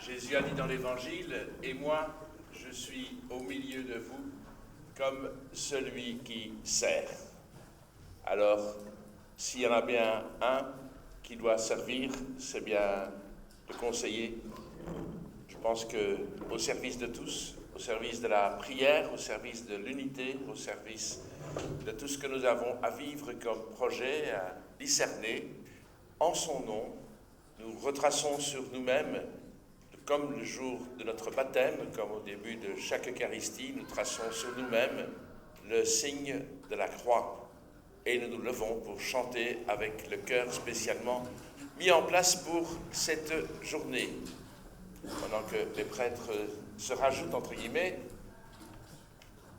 Jésus a dit dans l'Évangile, « Et moi, je suis au milieu de vous comme celui qui sert. » Alors, s'il y en a bien un qui doit servir, c'est bien le conseiller. Je pense qu'au service de tous, au service de la prière, au service de l'unité, au service de tout ce que nous avons à vivre comme projet, à discerner, en son nom, nous retraçons sur nous-mêmes, comme le jour de notre baptême, comme au début de chaque Eucharistie, nous traçons sur nous-mêmes le signe de la croix. Et nous nous levons pour chanter avec le cœur spécialement mis en place pour cette journée. Pendant que les prêtres se rajoutent, entre guillemets,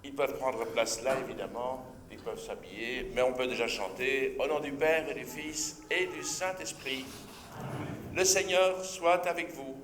ils peuvent prendre place là, évidemment, ils peuvent s'habiller, mais on peut déjà chanter au nom du Père et du Fils et du Saint-Esprit. Le Seigneur soit avec vous.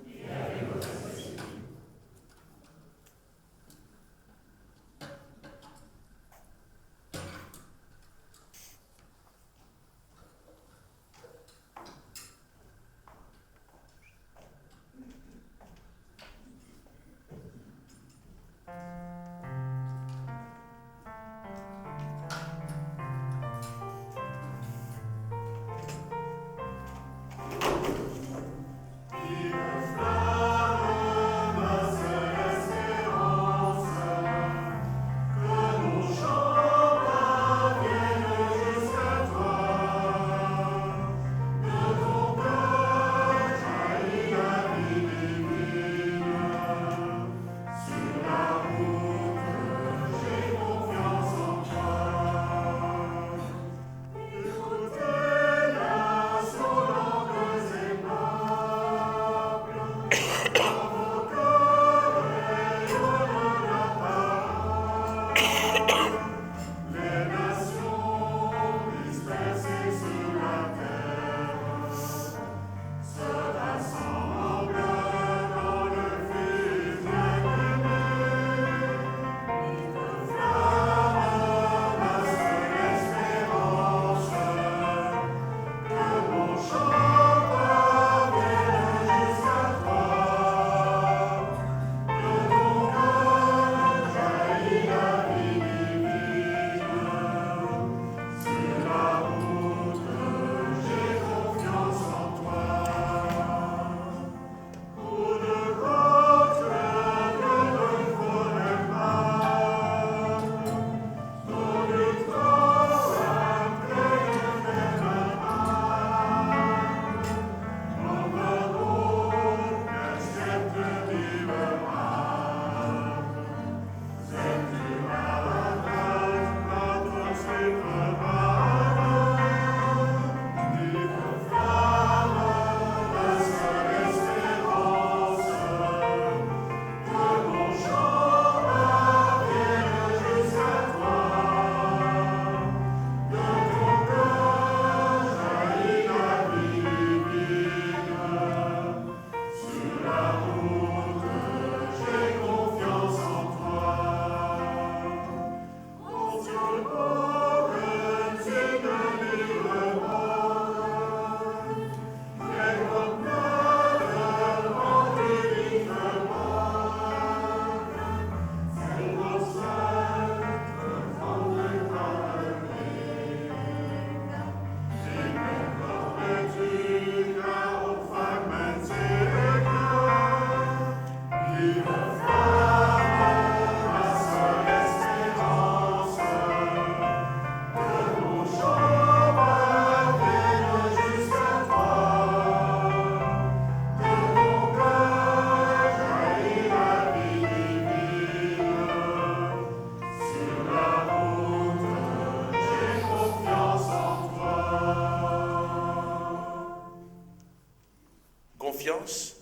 Confiance,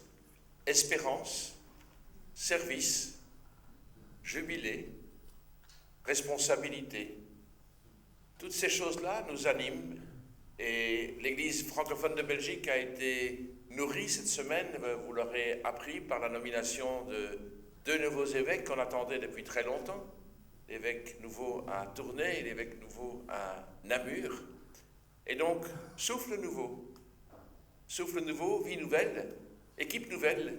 espérance, service, jubilé, responsabilité. Toutes ces choses-là nous animent et l'Église francophone de Belgique a été nourrie cette semaine, vous l'aurez appris, par la nomination de 2 nouveaux évêques qu'on attendait depuis très longtemps. L'évêque nouveau à Tournai et l'évêque nouveau à Namur. Et donc, souffle nouveau, vie nouvelle, équipe nouvelle,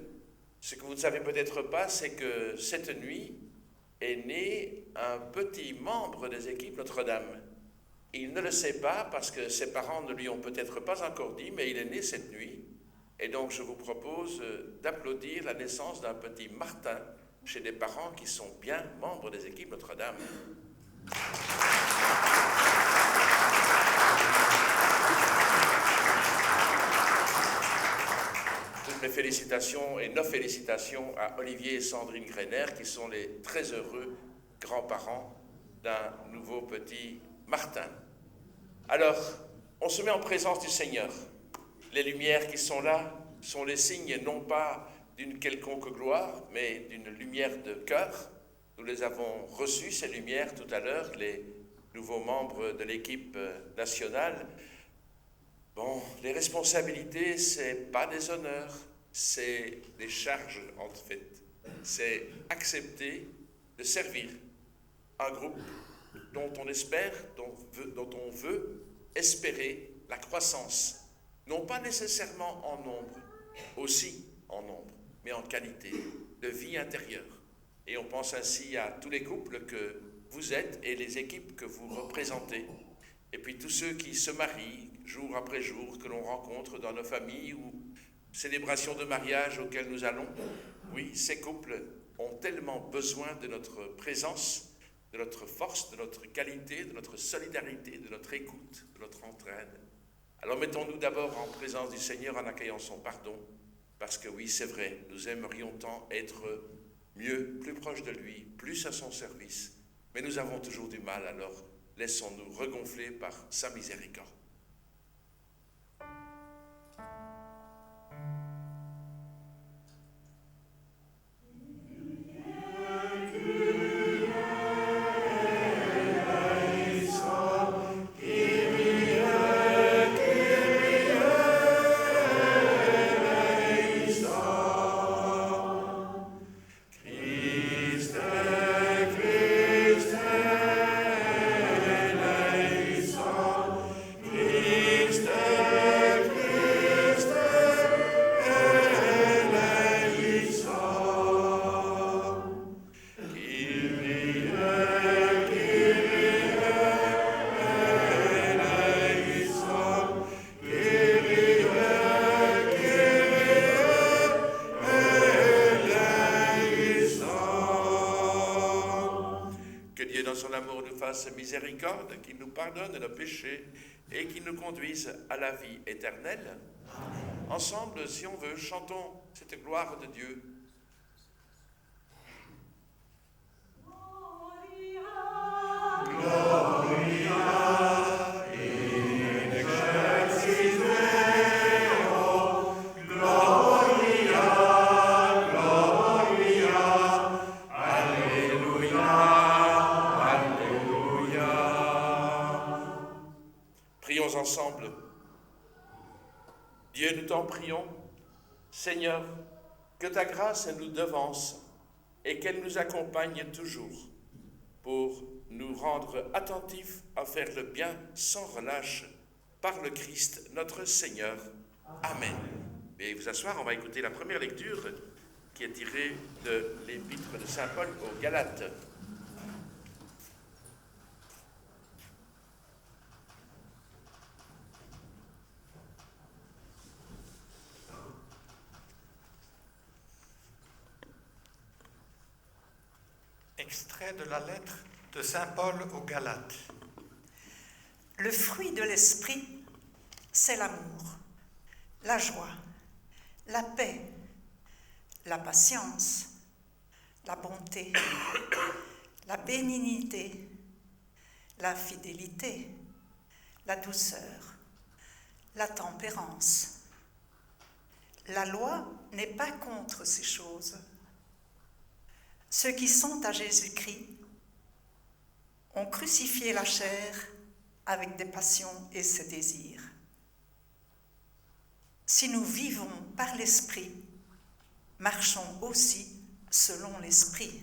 Ce que vous ne savez peut-être pas, c'est que cette nuit est né un petit membre des équipes Notre-Dame. Il ne le sait pas parce que ses parents ne lui ont peut-être pas encore dit, mais il est né cette nuit. Et donc je vous propose d'applaudir la naissance d'un petit Martin chez des parents qui sont bien membres des équipes Notre-Dame. Toutes mes félicitations et nos félicitations à Olivier et Sandrine Greiner, qui sont les très heureux grands-parents d'un nouveau petit Martin. Alors, on se met en présence du Seigneur. Les lumières qui sont là sont les signes non pas d'une quelconque gloire, mais d'une lumière de cœur. Nous les avons reçues, ces lumières, tout à l'heure, les nouveaux membres de l'équipe nationale. Bon, les responsabilités, c'est pas des honneurs, c'est des charges, en fait. C'est accepter de servir un groupe dont on espère, dont on veut espérer la croissance, non pas nécessairement en nombre, aussi en nombre, mais en qualité de vie intérieure. Et on pense ainsi à tous les couples que vous êtes et les équipes que vous représentez, et puis tous ceux qui se marient jour après jour, que l'on rencontre dans nos familles ou célébrations de mariage auxquelles nous allons. Oui, ces couples ont tellement besoin de notre présence, de notre force, de notre qualité, de notre solidarité, de notre écoute, de notre entraide. Alors mettons-nous d'abord en présence du Seigneur en accueillant son pardon, parce que oui, c'est vrai, nous aimerions tant être mieux, plus proches de lui, plus à son service, mais nous avons toujours du mal, alors laissons-nous regonfler par sa miséricorde. Miséricorde, qui nous pardonne nos péchés et qui nous conduise à la vie éternelle. Amen. Ensemble, si on veut, chantons cette gloire de Dieu. Ensemble. Dieu, nous t'en prions, Seigneur, que ta grâce nous devance et qu'elle nous accompagne toujours pour nous rendre attentifs à faire le bien sans relâche par le Christ notre Seigneur. Amen. Veuillez vous asseoir, on va écouter la première lecture qui est tirée de l'épître de Saint Paul aux Galates. Extrait de la lettre de Saint Paul aux Galates. Le fruit de l'esprit, c'est l'amour, la joie, la paix, la patience, la bonté, la bénignité, la fidélité, la douceur, la tempérance. La loi n'est pas contre ces choses. Ceux qui sont à Jésus-Christ ont crucifié la chair avec des passions et ses désirs. Si nous vivons par l'Esprit, marchons aussi selon l'Esprit.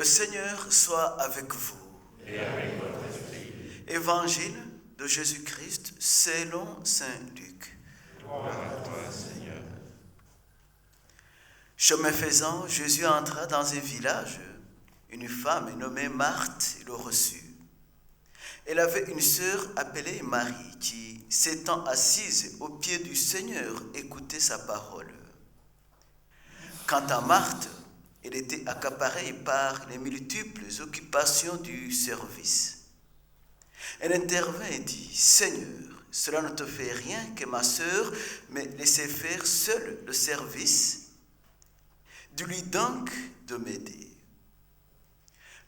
Le Seigneur soit avec vous. Et avec votre esprit. Évangile de Jésus-Christ selon saint Luc. Gloire à toi, Seigneur. Chemin faisant, Jésus entra dans un village. Une femme nommée Marthe le reçut. Elle avait une sœur appelée Marie qui, s'étant assise aux pieds du Seigneur, écoutait sa parole. Quant à Marthe, elle était accaparée par les multiples occupations du service. Elle intervint et dit, « Seigneur, cela ne te fait rien que ma sœur m'ait laissé faire seule le service. Dis-lui donc de m'aider. »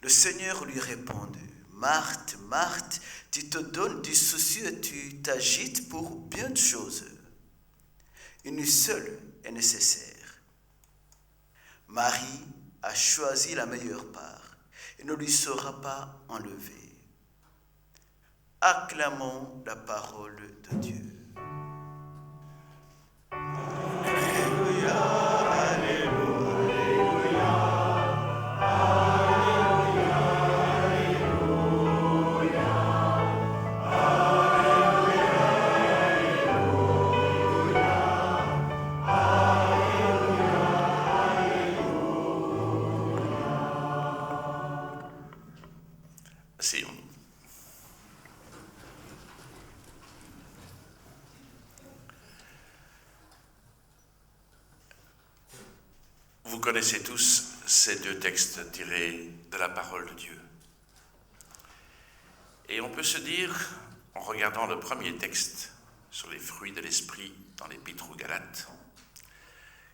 Le Seigneur lui répondit, « Marthe, Marthe, tu te donnes du souci et tu t'agites pour bien de choses. Une seule est nécessaire. Marie a choisi la meilleure part et ne lui sera pas enlevée. » Acclamons la parole de Dieu. Asseyons-nous. Vous connaissez tous ces deux textes tirés de la parole de Dieu. Et on peut se dire, en regardant le premier texte sur les fruits de l'esprit dans l'Épître aux Galates,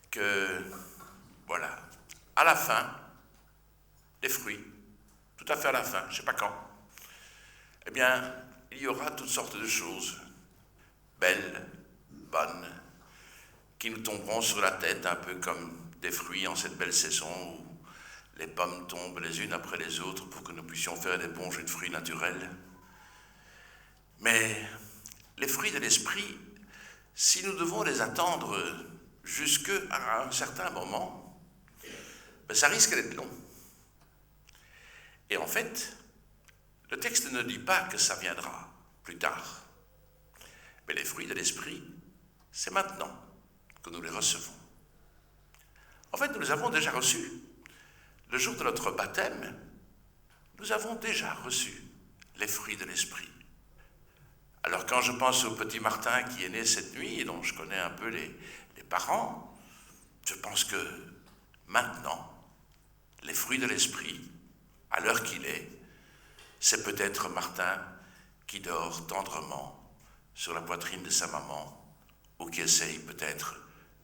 que, voilà, à la fin, les fruits, tout à fait à la fin, je ne sais pas quand, eh bien, il y aura toutes sortes de choses, belles, bonnes, qui nous tomberont sur la tête, un peu comme des fruits en cette belle saison où les pommes tombent les unes après les autres pour que nous puissions faire des bons jus de fruits naturels. Mais les fruits de l'esprit, si nous devons les attendre jusqu'à un certain moment, ben ça risque d'être long. Et en fait, le texte ne dit pas que ça viendra plus tard. Mais les fruits de l'esprit, c'est maintenant que nous les recevons. En fait, nous les avons déjà reçus. Le jour de notre baptême, nous avons déjà reçu les fruits de l'esprit. Alors quand je pense au petit Martin qui est né cette nuit et dont je connais un peu les parents, je pense que maintenant, les fruits de l'esprit, à l'heure qu'il est, c'est peut-être Martin qui dort tendrement sur la poitrine de sa maman ou qui essaye peut-être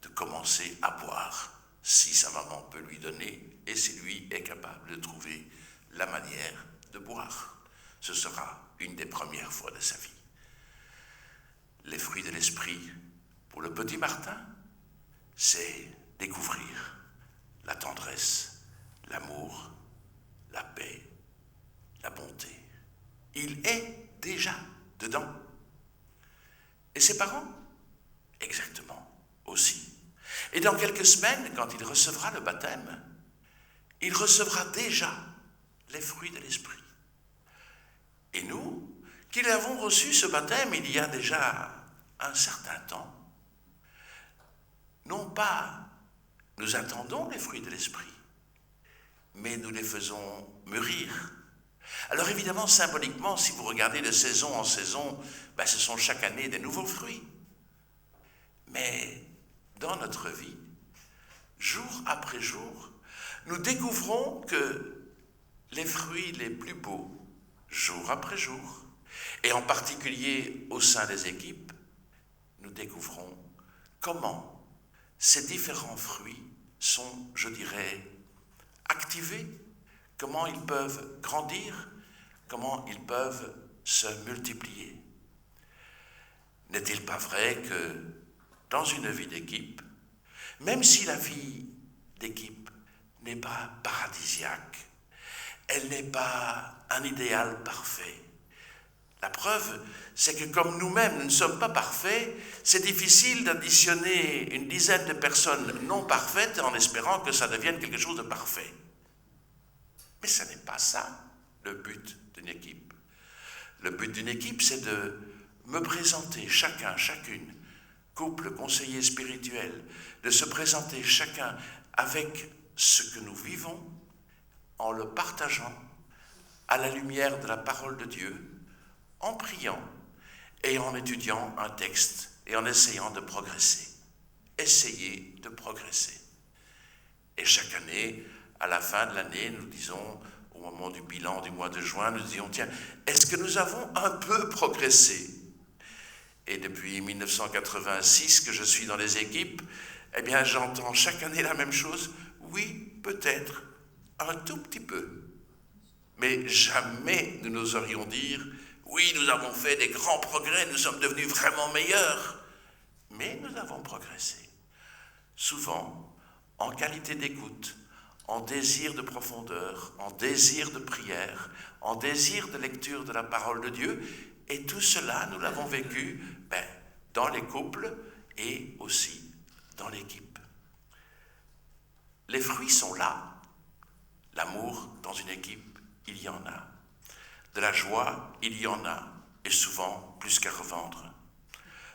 de commencer à boire si sa maman peut lui donner et si lui est capable de trouver la manière de boire. Ce sera une des premières fois de sa vie. Les fruits de l'esprit, pour le petit Martin, c'est découvrir la tendresse, l'amour, la paix, la bonté. Il est déjà dedans. Et ses parents, exactement, aussi. Et dans quelques semaines, quand il recevra le baptême, il recevra déjà les fruits de l'esprit. Et nous, qui l'avons reçu ce baptême il y a déjà un certain temps, non pas nous attendons les fruits de l'esprit, mais nous les faisons mûrir. Alors évidemment, symboliquement, si vous regardez de saison en saison, ce sont chaque année des nouveaux fruits. Mais dans notre vie, jour après jour, nous découvrons que les fruits les plus beaux, jour après jour, et en particulier au sein des équipes, nous découvrons comment ces différents fruits sont, je dirais, activés, comment ils peuvent grandir, comment ils peuvent se multiplier. N'est-il pas vrai que dans une vie d'équipe, même si la vie d'équipe n'est pas paradisiaque, elle n'est pas un idéal parfait. La preuve, c'est que comme nous-mêmes, nous ne sommes pas parfaits, c'est difficile d'additionner une dizaine de personnes non parfaites en espérant que ça devienne quelque chose de parfait. Mais Mais ce n'est pas ça le but d'une équipe. Le but d'une équipe, c'est de me présenter chacun, chacune, couple, conseiller spirituel, de se présenter chacun avec ce que nous vivons en le partageant à la lumière de la parole de Dieu, en priant et en étudiant un texte et en essayant de progresser. Essayez de progresser. Et chaque année, à la fin de l'année, nous disons, au moment du bilan du mois de juin, nous disions, tiens, est-ce que nous avons un peu progressé ? Et depuis 1986 que je suis dans les équipes, eh bien, j'entends chaque année la même chose. Oui, peut-être, un tout petit peu. Mais jamais nous n'oserions dire, oui, nous avons fait des grands progrès, nous sommes devenus vraiment meilleurs. Mais nous avons progressé. Souvent, en qualité d'écoute, en désir de profondeur, en désir de prière, en désir de lecture de la parole de Dieu. Et tout cela, nous l'avons vécu dans les couples et aussi dans l'équipe. Les fruits sont là. L'amour dans une équipe, il y en a. De la joie, il y en a, et souvent plus qu'à revendre.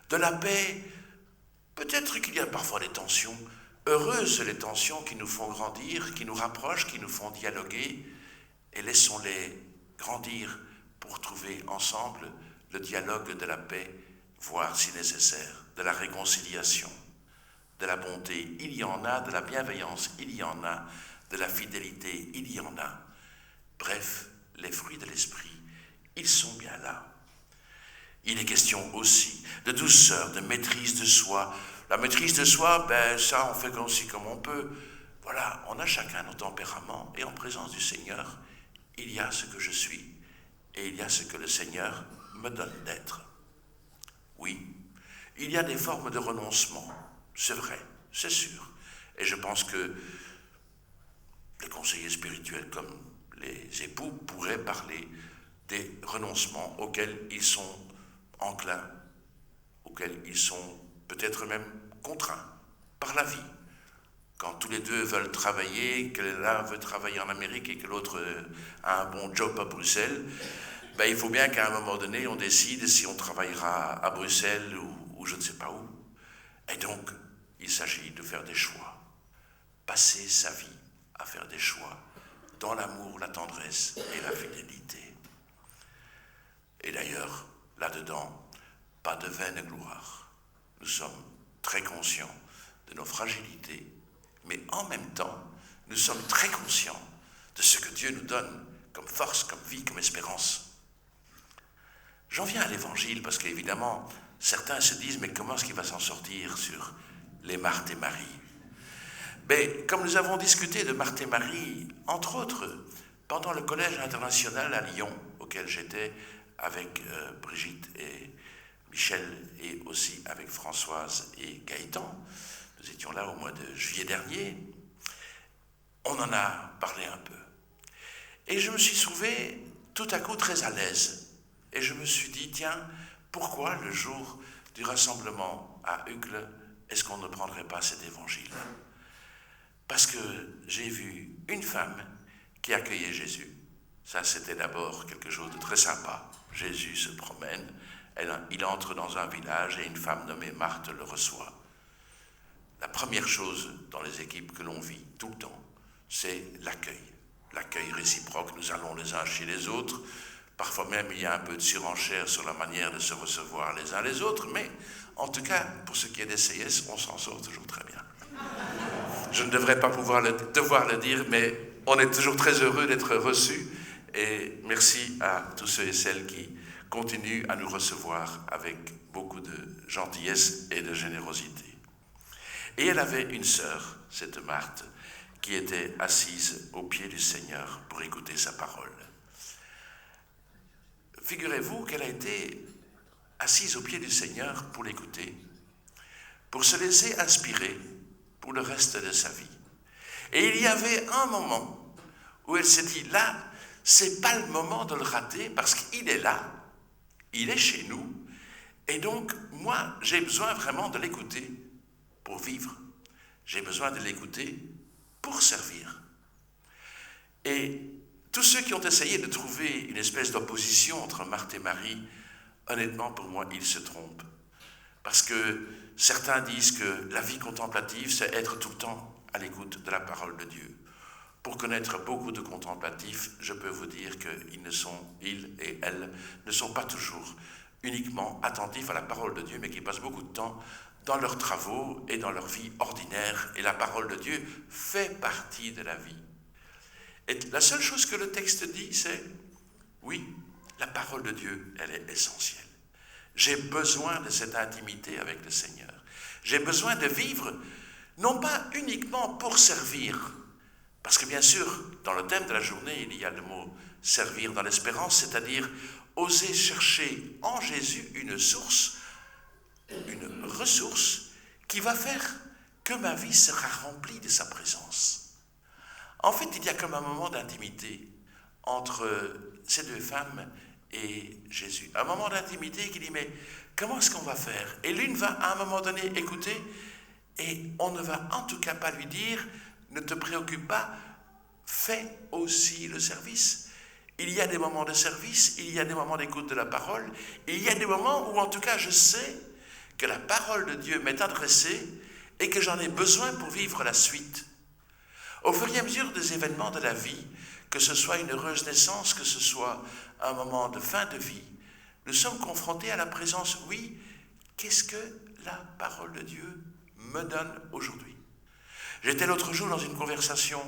De la paix, peut-être qu'il y a parfois des tensions. Heureuses les tensions qui nous font grandir, qui nous rapprochent, qui nous font dialoguer, et laissons-les grandir pour trouver ensemble le dialogue de la paix, voire si nécessaire, de la réconciliation, de la bonté, il y en a, de la bienveillance, il y en a, de la fidélité, il y en a. Bref, les fruits de l'esprit, ils sont bien là. Il est question aussi de douceur, de maîtrise de soi. La maîtrise de soi, ça on fait aussi comme on peut. Voilà, on a chacun nos tempéraments et en présence du Seigneur, il y a ce que je suis et il y a ce que le Seigneur me donne d'être. Oui, il y a des formes de renoncement, c'est vrai, c'est sûr. Et je pense que les conseillers spirituels comme les époux pourraient parler des renoncements auxquels ils sont enclins, auxquels ils sont peut-être même contraints par la vie. Quand tous les deux veulent travailler, que l'un veut travailler en Amérique et que l'autre a un bon job à Bruxelles, il faut bien qu'à un moment donné, on décide si on travaillera à Bruxelles ou je ne sais pas où. Et donc, il s'agit de faire des choix. Passer sa vie à faire des choix dans l'amour, la tendresse et la fidélité. Et d'ailleurs, là-dedans, pas de vaine gloire. Nous sommes très conscients de nos fragilités, mais en même temps, nous sommes très conscients de ce que Dieu nous donne comme force, comme vie, comme espérance. J'en viens à l'Évangile parce qu'évidemment, certains se disent, mais comment est-ce qu'il va s'en sortir sur les Marthe et Marie ? Comme nous avons discuté de Marthe et Marie, entre autres, pendant le Collège international à Lyon, auquel j'étais avec Brigitte et Michel et aussi avec Françoise et Gaëtan, nous étions là au mois de juillet dernier, on en a parlé un peu. Et je me suis trouvé tout à coup très à l'aise. Et je me suis dit, tiens, pourquoi le jour du rassemblement à Uccle, est-ce qu'on ne prendrait pas cet évangile ? Parce que j'ai vu une femme qui accueillait Jésus. Ça, c'était d'abord quelque chose de très sympa. Jésus se promène, il entre dans un village et une femme nommée Marthe le reçoit. La première chose dans les équipes que l'on vit tout le temps, c'est l'accueil. L'accueil réciproque, nous allons les uns chez les autres. Parfois même, il y a un peu de surenchère sur la manière de se recevoir les uns les autres, mais en tout cas, pour ce qui est des CS, on s'en sort toujours très bien. Je ne devrais pas devoir le dire, mais on est toujours très heureux d'être reçus. Et merci à tous ceux et celles qui continuent à nous recevoir avec beaucoup de gentillesse et de générosité. Et elle avait une sœur, cette Marthe, qui était assise au pied du Seigneur pour écouter sa parole. Figurez-vous qu'elle a été assise au pied du Seigneur pour l'écouter, pour se laisser inspirer pour le reste de sa vie. Et il y avait un moment où elle s'est dit, là, c'est pas le moment de le rater parce qu'il est là, il est chez nous, et donc moi, j'ai besoin vraiment de l'écouter pour vivre. J'ai besoin de l'écouter pour servir. Et Tous ceux qui ont essayé de trouver une espèce d'opposition entre Marthe et Marie, honnêtement pour moi, ils se trompent. Parce que certains disent que la vie contemplative, c'est être tout le temps à l'écoute de la parole de Dieu. Pour connaître beaucoup de contemplatifs, je peux vous dire qu'ils et elles ne sont pas toujours uniquement attentifs à la parole de Dieu, mais qui passent beaucoup de temps dans leurs travaux et dans leur vie ordinaire. Et la parole de Dieu fait partie de la vie. Et la seule chose que le texte dit, c'est, oui, la parole de Dieu, elle est essentielle. J'ai besoin de cette intimité avec le Seigneur. J'ai besoin de vivre, non pas uniquement pour servir, parce que bien sûr, dans le thème de la journée, il y a le mot « servir dans l'espérance », c'est-à-dire oser chercher en Jésus une source, une ressource qui va faire que ma vie sera remplie de sa présence. En fait, il y a comme un moment d'intimité entre ces deux femmes et Jésus. Un moment d'intimité qui dit, mais comment est-ce qu'on va faire? Et l'une va à un moment donné écouter, et on ne va en tout cas pas lui dire, ne te préoccupe pas, fais aussi le service. Il y a des moments de service, il y a des moments d'écoute de la parole, et il y a des moments où en tout cas je sais que la parole de Dieu m'est adressée et que j'en ai besoin pour vivre la suite. Au fur et à mesure des événements de la vie, que ce soit une heureuse naissance, que ce soit un moment de fin de vie, nous sommes confrontés à la présence, oui, qu'est-ce que la parole de Dieu me donne aujourd'hui? J'étais l'autre jour dans une conversation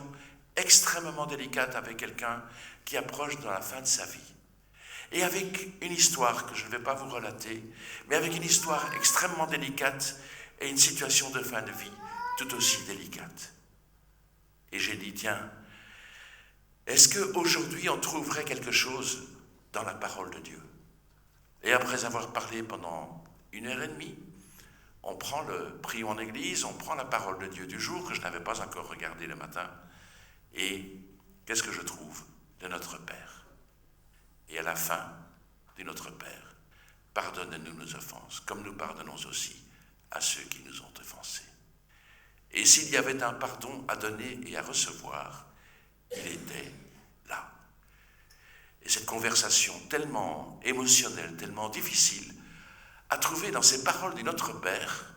extrêmement délicate avec quelqu'un qui approche dans la fin de sa vie. Et avec une histoire que je ne vais pas vous relater, mais avec une histoire extrêmement délicate et une situation de fin de vie tout aussi délicate. Et j'ai dit, tiens, est-ce qu'aujourd'hui on trouverait quelque chose dans la parole de Dieu? Et après avoir parlé pendant 1h30, on prend le prions en église, on prend la parole de Dieu du jour que je n'avais pas encore regardé le matin. Et qu'est-ce que je trouve de notre Père? Et à la fin de notre Père, pardonne-nous nos offenses, comme nous pardonnons aussi à ceux qui nous ont offensés. Et s'il y avait un pardon à donner et à recevoir, il était là. Et cette conversation tellement émotionnelle, tellement difficile, a trouvé dans ces paroles du Notre Père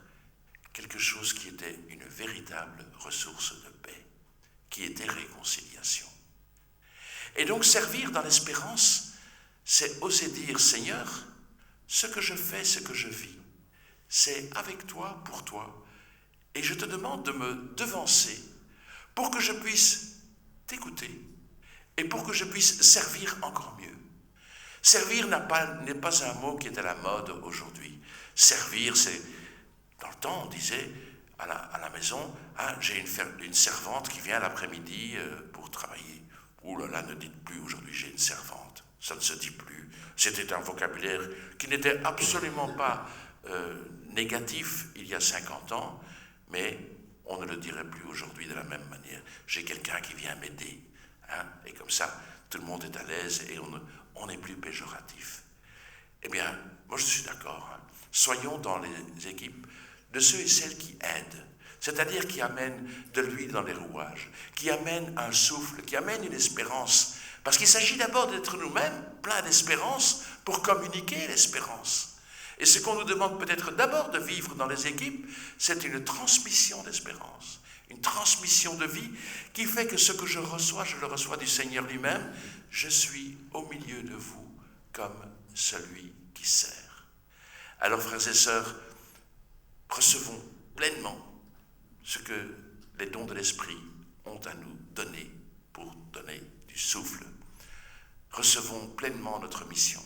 quelque chose qui était une véritable ressource de paix, qui était réconciliation. Et donc servir dans l'espérance, c'est oser dire, Seigneur, ce que je fais, ce que je vis, c'est avec toi, pour toi, et je te demande de me devancer pour que je puisse t'écouter et pour que je puisse servir encore mieux. Servir n'est pas un mot qui est à la mode aujourd'hui. Servir, c'est, dans le temps, on disait à la maison, ah, j'ai une servante qui vient l'après-midi pour travailler. Ouh là là, ne dites plus aujourd'hui j'ai une servante. Ça ne se dit plus. C'était un vocabulaire qui n'était absolument pas négatif il y a 50 ans, mais on ne le dirait plus aujourd'hui de la même manière. J'ai quelqu'un qui vient m'aider. Hein, et comme ça, tout le monde est à l'aise et on n'est plus péjoratif. Eh bien, moi je suis d'accord. Hein. Soyons dans les équipes de ceux et celles qui aident, c'est-à-dire qui amènent de l'huile dans les rouages, qui amènent un souffle, qui amènent une espérance. Parce qu'il s'agit d'abord d'être nous-mêmes pleins d'espérance pour communiquer l'espérance. Et ce qu'on nous demande peut-être d'abord de vivre dans les équipes, c'est une transmission d'espérance, une transmission de vie qui fait que ce que je le reçois du Seigneur lui-même. Je suis au milieu de vous comme celui qui sert. Alors, frères et sœurs, recevons pleinement ce que les dons de l'Esprit ont à nous donner pour donner du souffle. Recevons pleinement notre mission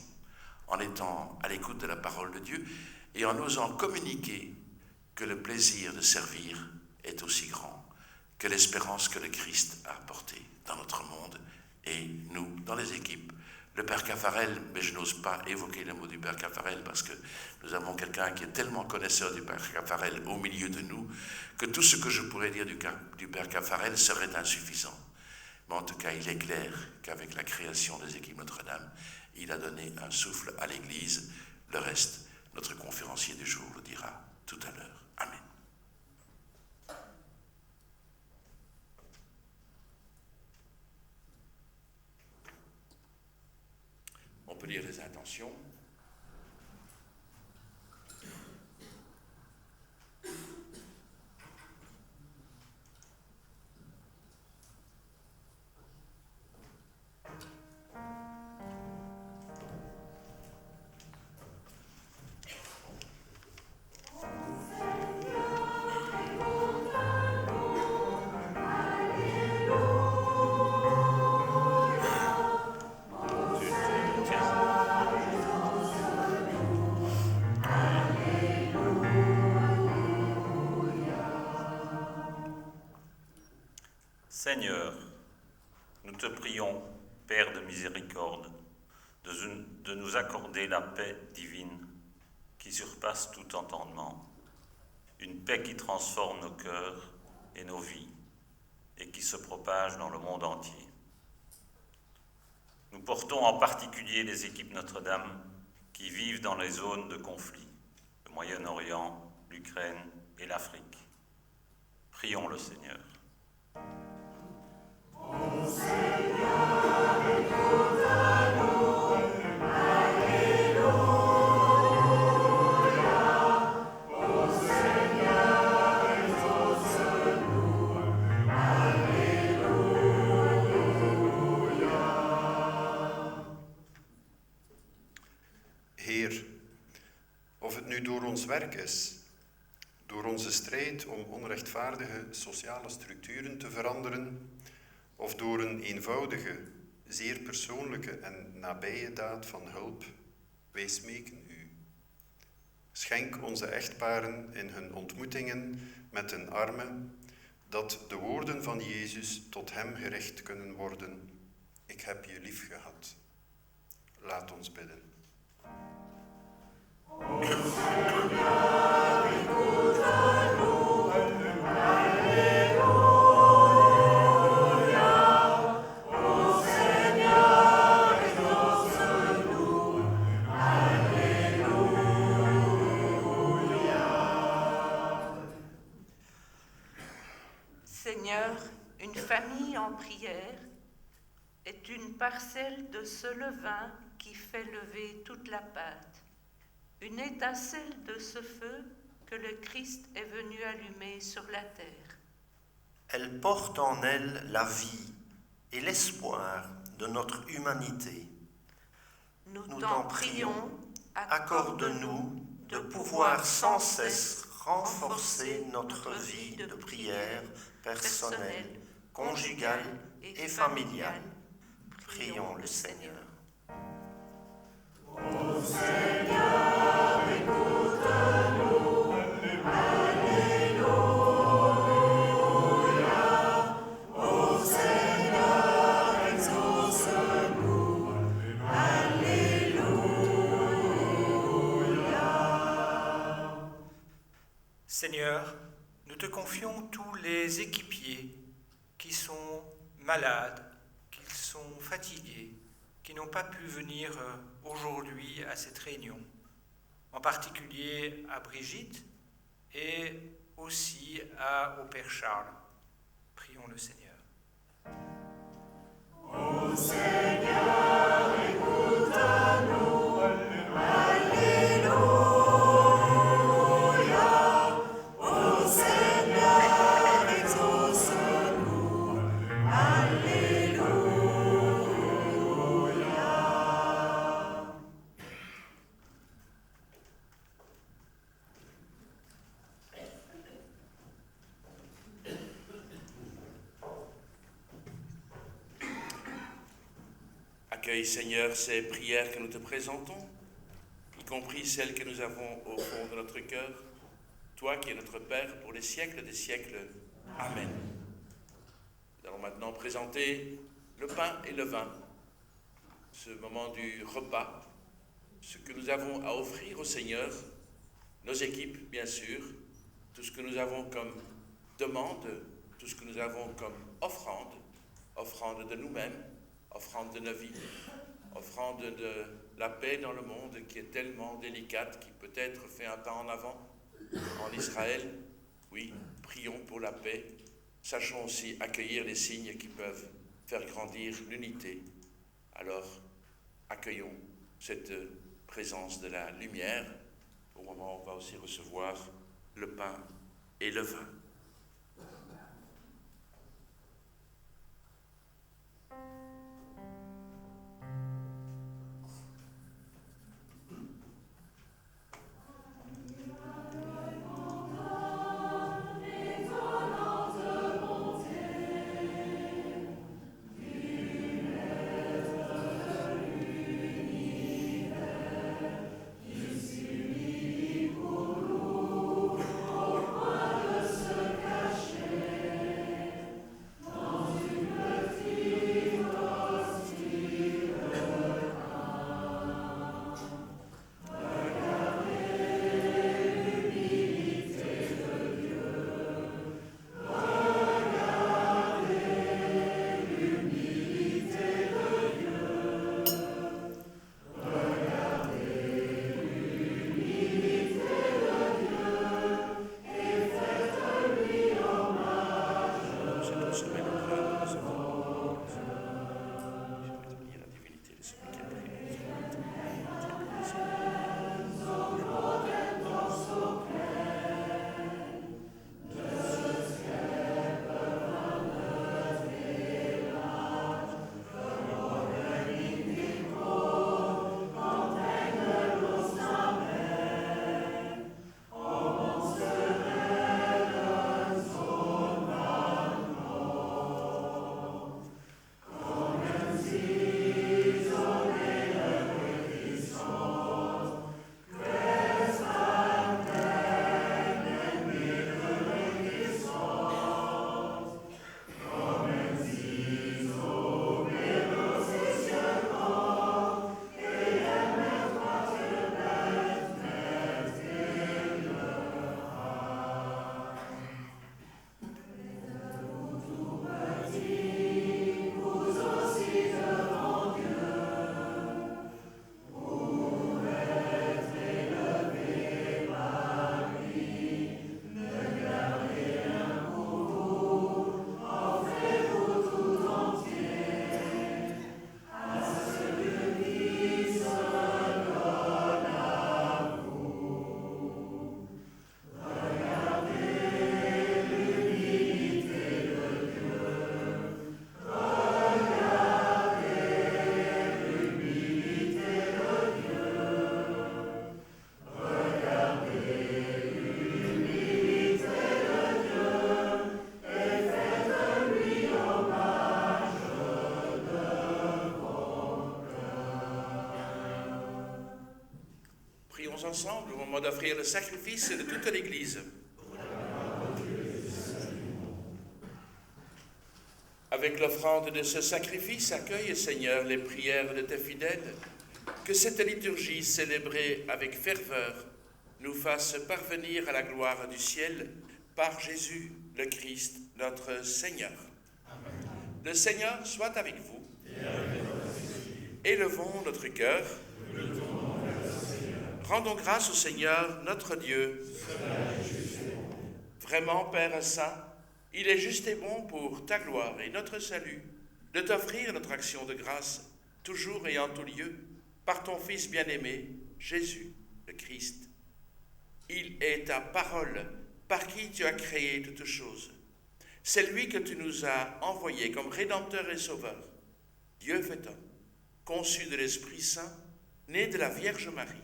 en étant à l'écoute de la parole de Dieu et en osant communiquer que le plaisir de servir est aussi grand que l'espérance que le Christ a apportée dans notre monde et nous, dans les équipes. Le Père Caffarel, mais je n'ose pas évoquer le mot du Père Caffarel parce que nous avons quelqu'un qui est tellement connaisseur du Père Caffarel au milieu de nous que tout ce que je pourrais dire du Père Caffarel serait insuffisant. Mais en tout cas, il est clair qu'avec la création des équipes Notre-Dame, il a donné un souffle à l'Église. Le reste, notre conférencier du jour le dira tout à l'heure. Amen. Attention. Seigneur, nous te prions, Père de miséricorde, de nous accorder la paix divine qui surpasse tout entendement, une paix qui transforme nos cœurs et nos vies et qui se propage dans le monde entier. Nous portons en particulier les équipes Notre-Dame qui vivent dans les zones de conflit, le Moyen-Orient, l'Ukraine et l'Afrique. Prions le Seigneur. Ô Seigneur, écoute à nous, Alléluia. Ô Seigneur, exauce-nous, Alléluia. Heer, of het nu door ons werk is, door onze strijd om onrechtvaardige sociale structuren te veranderen, of door een eenvoudige, zeer persoonlijke en nabije daad van hulp, wij smeken u. Schenk onze echtparen in hun ontmoetingen met een arme, dat de woorden van Jezus tot hem gericht kunnen worden. Ik heb je lief gehad. Laat ons bidden. Ô Seigneur, écoute à nous, Alléluia. Ô Seigneur, exauce-nous, Alléluia. Seigneur, une famille en prière est une parcelle de ce levain qui fait lever toute la pâte. Une étincelle de ce feu que le Christ est venu allumer sur la terre. Elle porte en elle la vie et l'espoir de notre humanité. Nous t'en prions, Accorde-nous de pouvoir sans cesse renforcer notre vie de prière personnelle, conjugale et familiale. Prions le Seigneur. Ô Seigneur, écoute-nous, Alléluia. Ô Seigneur, exauce-nous, Alléluia. Seigneur, nous te confions tous les équipiers qui sont malades, qui sont fatigués, qui n'ont pas pu venir aujourd'hui à cette réunion, en particulier à Brigitte et aussi au Père Charles. Prions le Seigneur. Ô Seigneur, écoute à nous, Alléluia. Ô Seigneur, exauce-nous, Alléluia. Accueille, Seigneur, ces prières que nous te présentons, y compris celles que nous avons au fond de notre cœur. Toi qui es notre Père pour les siècles des siècles. Amen. Nous allons maintenant présenter le pain et le vin, ce moment du repas, ce que nous avons à offrir au Seigneur, nos équipes, bien sûr, tout ce que nous avons comme demande, tout ce que nous avons comme offrande, offrande de nous-mêmes, offrande de nos vies, offrande de la paix dans le monde qui est tellement délicate, qui peut-être fait un pas en avant en Israël. Oui, prions pour la paix. Sachons aussi accueillir les signes qui peuvent faire grandir l'unité. Alors, accueillons cette présence de la lumière, au moment où on va aussi recevoir le pain et le vin. Prions ensemble au moment d'offrir le sacrifice de toute l'Église. Avec l'offrande de ce sacrifice, accueille, Seigneur, les prières de tes fidèles. Que cette liturgie célébrée avec ferveur nous fasse parvenir à la gloire du ciel par Jésus, le Christ, notre Seigneur. Amen. Le Seigneur soit avec vous. Élevons notre cœur. Rendons grâce au Seigneur, notre Dieu. Vraiment, Père Saint, il est juste et bon pour ta gloire et notre salut de t'offrir notre action de grâce, toujours et en tout lieu, par ton Fils bien-aimé, Jésus, le Christ. Il est ta parole par qui tu as créé toutes choses. C'est lui que tu nous as envoyé comme Rédempteur et Sauveur, Dieu fait homme, conçu de l'Esprit Saint, né de la Vierge Marie,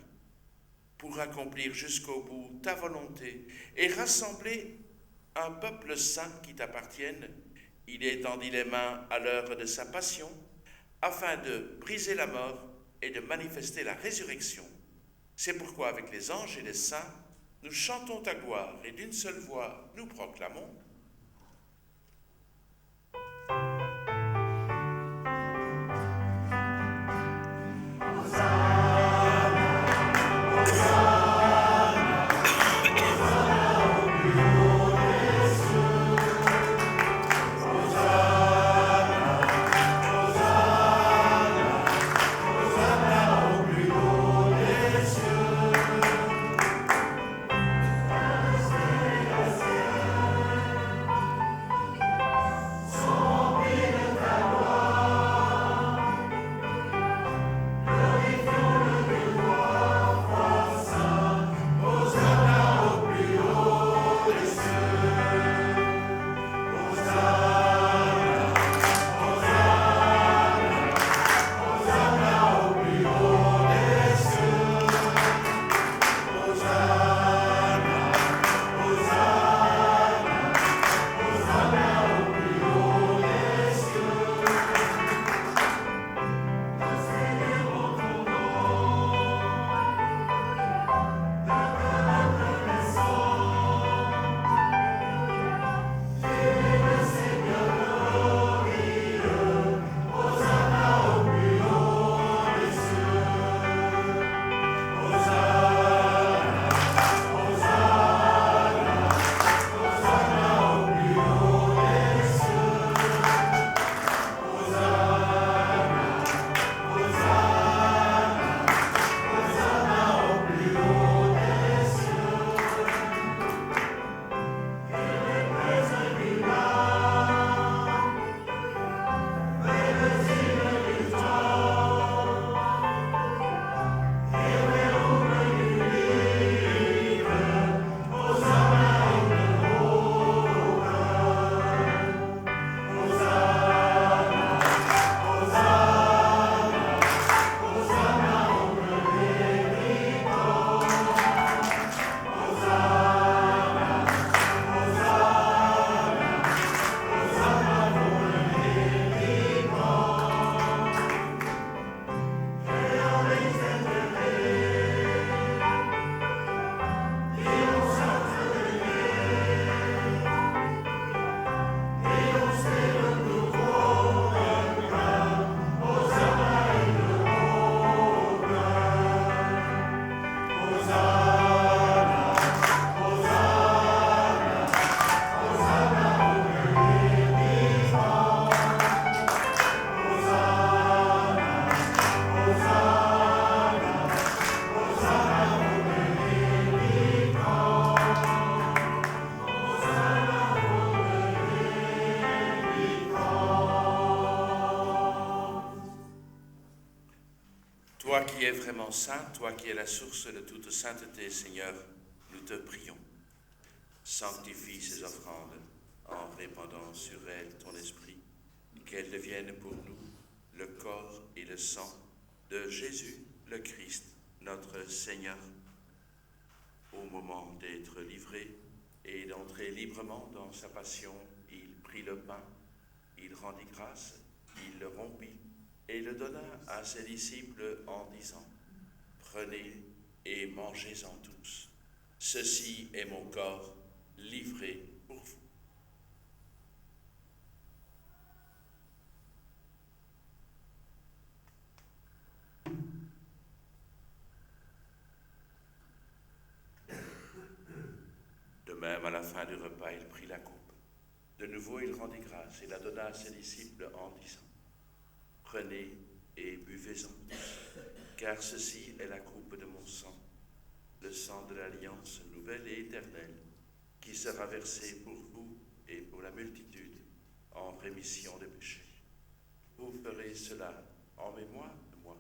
pour accomplir jusqu'au bout ta volonté et rassembler un peuple saint qui t'appartienne. Il étendit les mains à l'heure de sa passion, afin de briser la mort et de manifester la résurrection. C'est pourquoi, avec les anges et les saints, nous chantons ta gloire et d'une seule voix nous proclamons. Toi qui es vraiment saint, toi qui es la source de toute sainteté, Seigneur, nous te prions. Sanctifie ces offrandes en répandant sur elles ton esprit, qu'elles deviennent pour nous le corps et le sang de Jésus, le Christ, notre Seigneur. Au moment d'être livré et d'entrer librement dans sa passion, il prit le pain, il rendit grâce, il le rompit et le donna à ses disciples en disant : Prenez et mangez-en tous. Ceci est mon corps livré pour vous. De même, à la fin du repas, il prit la coupe. De nouveau, il rendit grâce et la donna à ses disciples en disant : Prenez et buvez-en tous, car ceci est la coupe de mon sang, le sang de l'alliance nouvelle et éternelle, qui sera versé pour vous et pour la multitude en rémission des péchés. Vous ferez cela en mémoire de moi.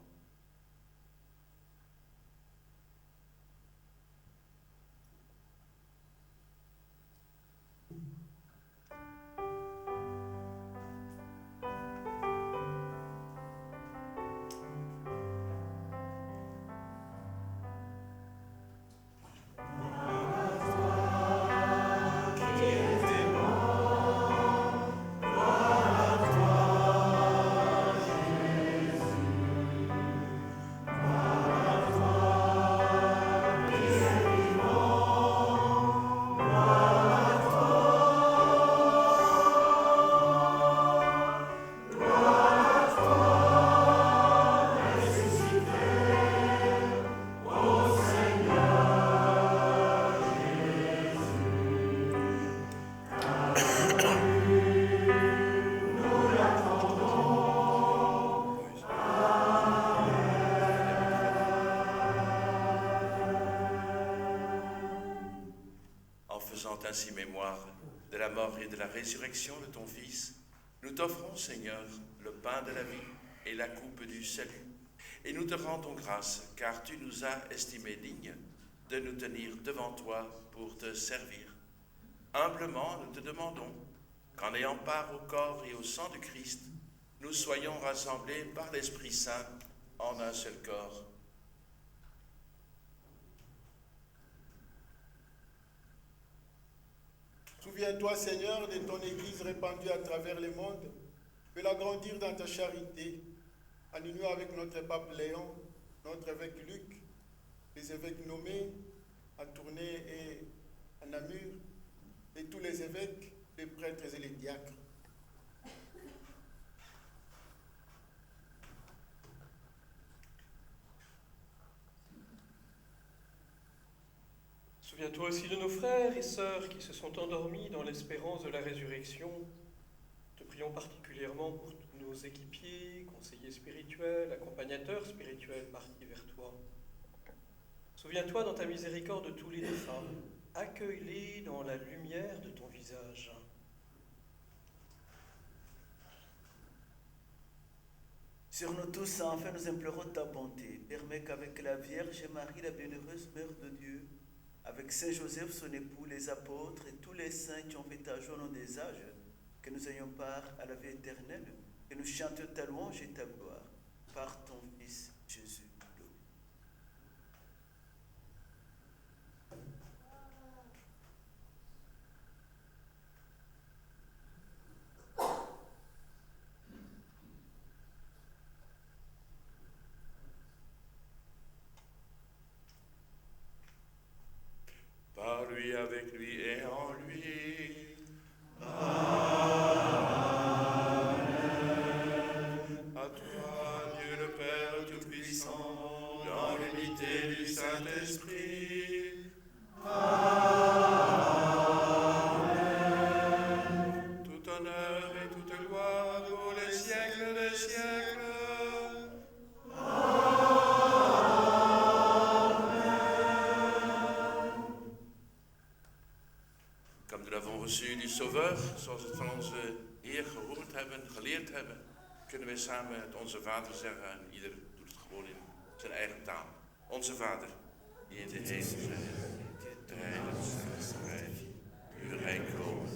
Ainsi mémoire de la mort et de la résurrection de ton Fils, nous t'offrons, Seigneur, le pain de la vie et la coupe du salut. Et nous te rendons grâce, car tu nous as estimés dignes de nous tenir devant toi pour te servir. Humblement, nous te demandons qu'en ayant part au corps et au sang de Christ, nous soyons rassemblés par l'Esprit Saint en un seul corps. Souviens-toi, Seigneur, de ton Église répandue à travers le monde. Fais-la grandir dans ta charité, en union avec notre pape Léon, notre évêque Luc, les évêques nommés à Tournai et à Namur, et tous les évêques, les prêtres et les diacres. Souviens-toi aussi de nos frères et sœurs qui se sont endormis dans l'espérance de la résurrection. Te prions particulièrement pour tous nos équipiers, conseillers spirituels, accompagnateurs spirituels partis vers toi. Souviens-toi dans ta miséricorde de tous les défunts. Accueille-les dans la lumière de ton visage. Sur nous tous, enfin, nous implorons ta bonté. Permets qu'avec la Vierge Marie, la bienheureuse Mère de Dieu, avec Saint Joseph, son époux, les apôtres et tous les saints qui ont fait ta joie au nom des âges, que nous ayons part à la vie éternelle, que nous chantions ta louange et ta gloire, par ton Fils Jésus. Par lui, avec lui et en lui. À toi, Dieu le Père Tout-Puissant, dans l'unité du Saint-Esprit. Amen. Tout honneur et toute gloire pour les siècles des siècles. Comme nous l'avons reçu du Sauveur, zoals het van onze Heer gehoord hebben, geleerd hebben, kunnen we samen het Onze Vader zeggen. En ieder doet het gewoon in zijn zijn eigen taal. Onze Vader, die in de hemel zijt, heilig zij. Uw rijk komen.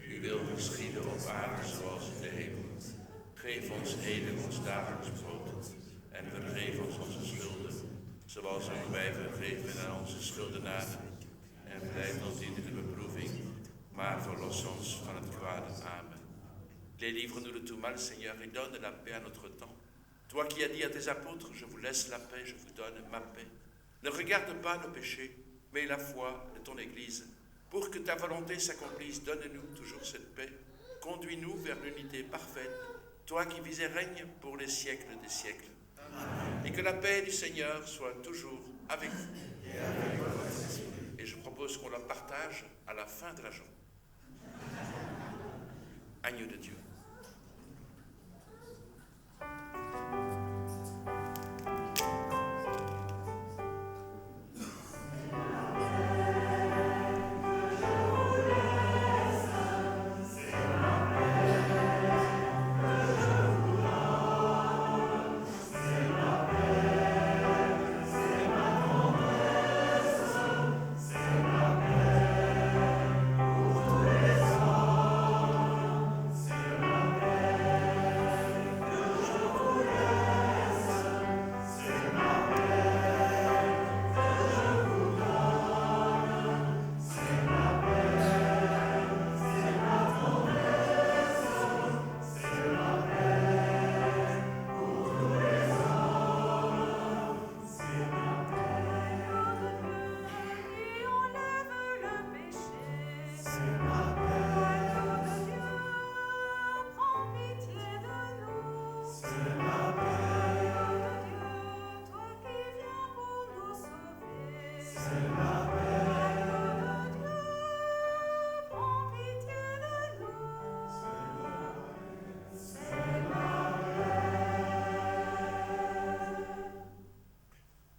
Uw wil geschieden op aarde zoals in de hemel. Geef ons heden ons dagelijks brood. En vergeef ons onze schulden, zoals ook wij vergeven aan onze schuldenaren. En leid ons niet in de beproeving, maar verlos ons van het kwade. Amen. Délivre-nous de tout mal, Seigneur, et donne la paix à notre temps. Toi qui as dit à tes apôtres, je vous laisse la paix, je vous donne ma paix. Ne regarde pas nos péchés, mais la foi de ton Église. Pour que ta volonté s'accomplisse, donne-nous toujours cette paix. Conduis-nous vers l'unité parfaite, toi qui vis et règnes pour les siècles des siècles. Amen. Et que la paix du Seigneur soit toujours avec vous. Et je propose qu'on la partage à la fin de la journée. Agneau de Dieu.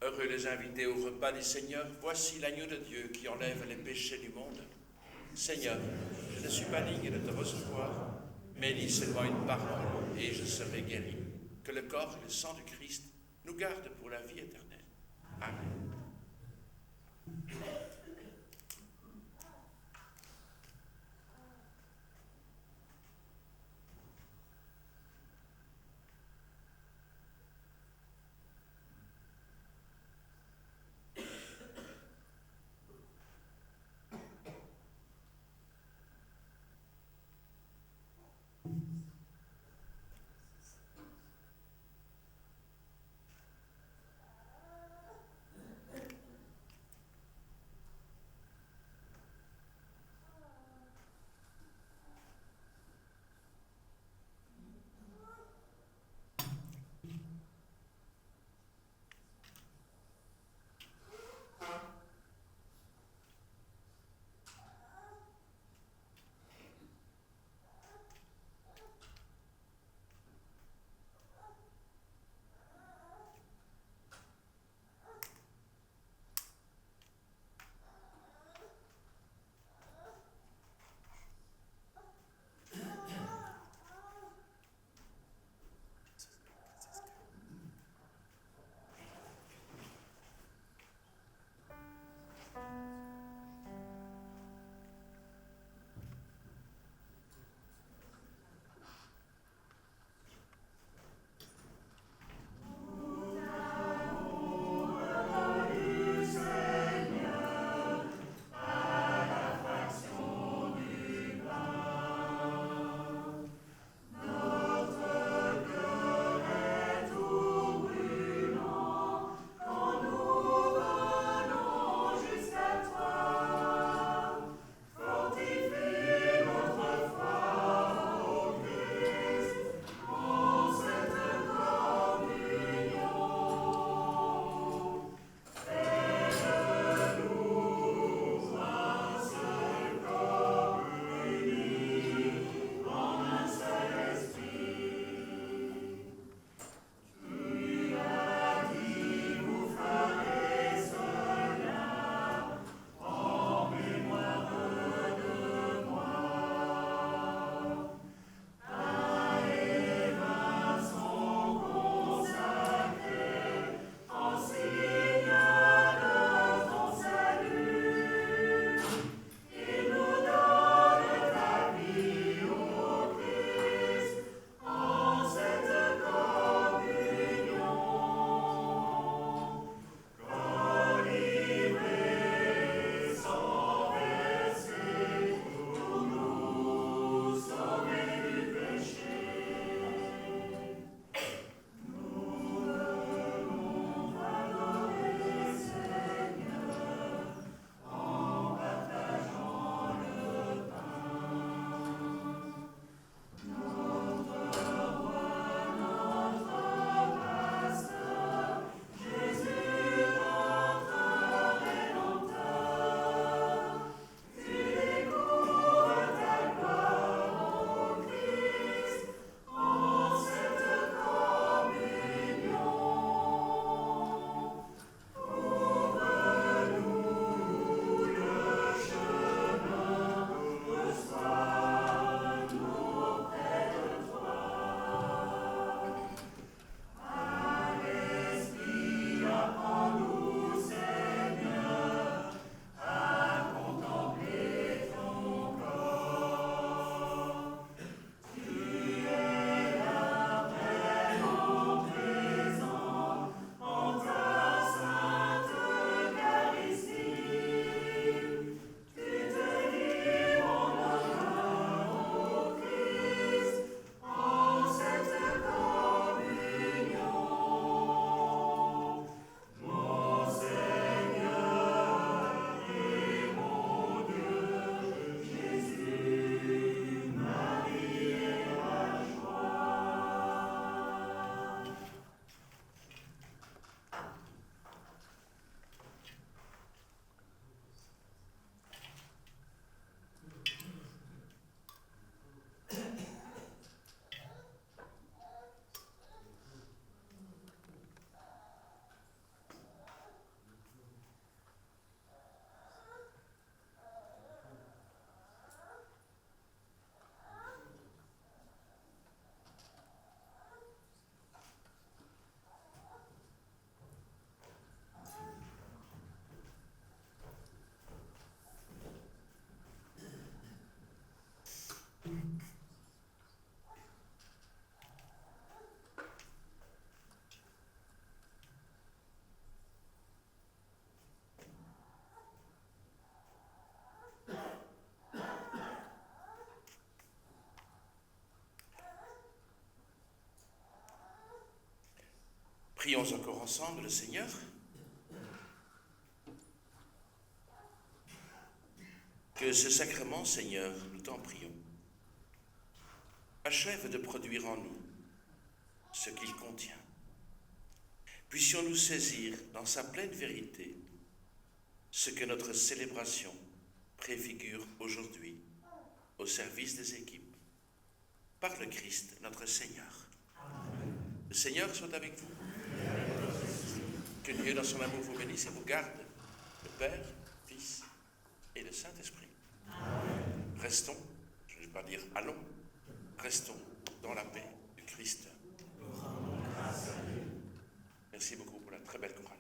Heureux les invités au repas du Seigneur, voici l'agneau de Dieu qui enlève les péchés du monde. Seigneur, je ne suis pas digne de te recevoir, mais dis seulement une parole et je serai guéri. Que le corps et le sang du Christ nous gardent pour la vie éternelle. Amen. Prions encore ensemble le Seigneur. Que ce sacrement, Seigneur, nous t'en prions, achève de produire en nous ce qu'il contient. Puissions-nous saisir dans sa pleine vérité ce que notre célébration préfigure aujourd'hui au service des équipes, par le Christ notre Seigneur. Amen. Le Seigneur soit avec vous. Que Dieu dans son amour vous bénisse et vous garde, le Père, Fils et le Saint-Esprit. Amen. Restons, je ne vais pas dire allons, restons dans la paix du Christ. Merci beaucoup pour la très belle chorale.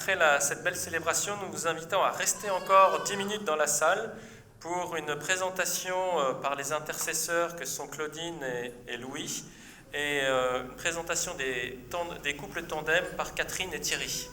après cette belle célébration, nous vous invitons à rester encore 10 minutes dans la salle pour une présentation par les intercesseurs que sont Claudine et Louis, et une présentation des couples tandem par Catherine et Thierry.